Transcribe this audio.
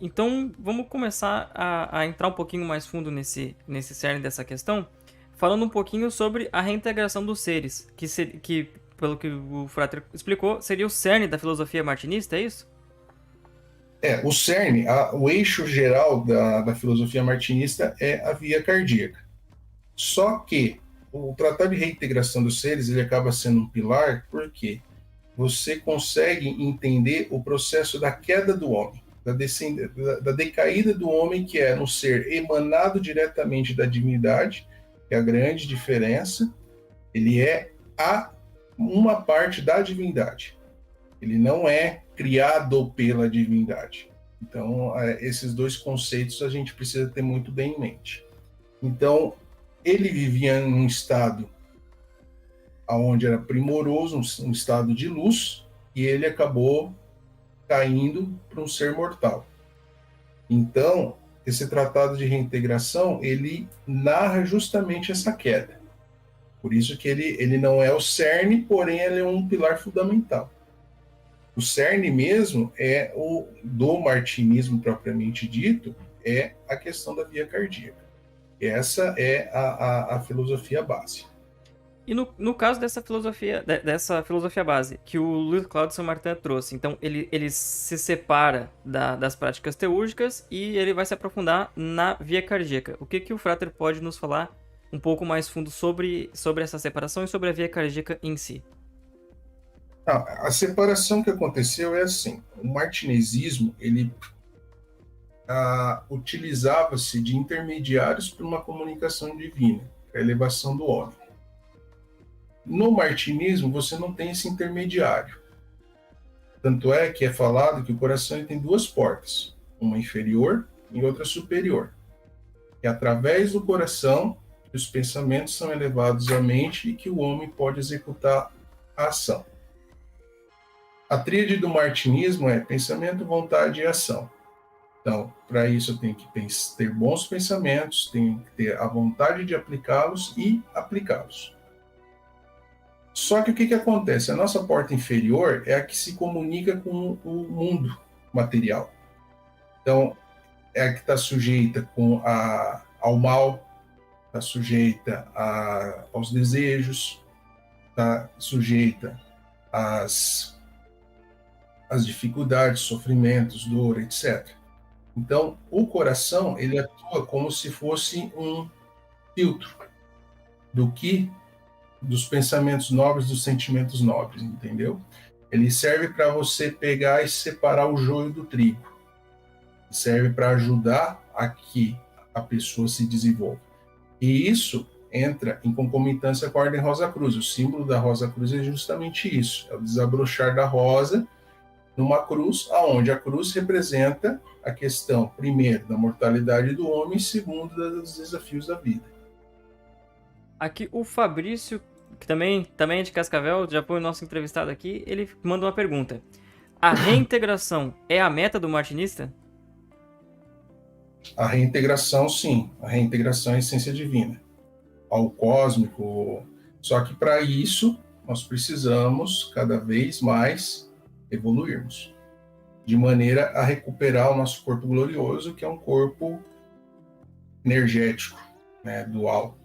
Então, vamos começar a entrar um pouquinho mais fundo nesse cerne dessa questão, falando um pouquinho sobre a reintegração dos seres, que pelo que o Frater explicou, seria o cerne da filosofia martinista, é isso? O cerne, o eixo geral da filosofia martinista é a via cardíaca. Só que o Tratado de Reintegração dos Seres ele acaba sendo um pilar porque você consegue entender o processo da queda do homem, da decaída do homem, que era um ser emanado diretamente da divindade, que é a grande diferença. Ele é uma parte da divindade. Ele não é criado pela divindade. Então, esses dois conceitos a gente precisa ter muito bem em mente. Então, ele vivia em um estado onde era primoroso, um estado de luz, e ele acabou caindo para um ser mortal. Então, esse tratado de reintegração, ele narra justamente essa queda. Por isso que ele não é o cerne, porém ele é um pilar fundamental. O cerne mesmo é o do martinismo propriamente dito, é a questão da via cardíaca. Essa é a filosofia base. E no caso dessa filosofia base, que o Luiz Cláudio São Martin trouxe, então ele se separa das práticas teúrgicas e ele vai se aprofundar na via cardíaca. O que o Frater pode nos falar um pouco mais fundo sobre essa separação e sobre a via cardíaca em si? A separação que aconteceu é assim: o martinesismo ele utilizava-se de intermediários para uma comunicação divina, a elevação do homem. No martinismo, você não tem esse intermediário. Tanto é que é falado que o coração tem duas portas, uma inferior e outra superior. É através do coração que os pensamentos são elevados à mente e que o homem pode executar a ação. A tríade do martinismo é pensamento, vontade e ação. Então, para isso, eu tenho que ter bons pensamentos, tenho que ter a vontade de aplicá-los e aplicá-los. Só que o que acontece? A nossa porta inferior é a que se comunica com o mundo material. Então, é a que está sujeita ao mal, está sujeita aos desejos, está sujeita às dificuldades, sofrimentos, dor, etc. Então, o coração ele atua como se fosse um filtro do que dos pensamentos nobres, dos sentimentos nobres, entendeu? Ele serve para você pegar e separar o joio do trigo. Serve para ajudar a que a pessoa se desenvolva. E isso entra em concomitância com a Ordem Rosa Cruz. O símbolo da Rosa Cruz é justamente isso: é o desabrochar da rosa numa cruz, aonde a cruz representa a questão, primeiro, da mortalidade do homem, e segundo, dos desafios da vida. Aqui o Fabrício, que também é de Cascavel, já foi o nosso entrevistado aqui, ele manda uma pergunta. A reintegração é a meta do martinista? A reintegração, sim, a reintegração é a essência divina, ao cósmico. Só que para isso, nós precisamos cada vez mais evoluirmos, de maneira a recuperar o nosso corpo glorioso, que é um corpo energético, né, dual.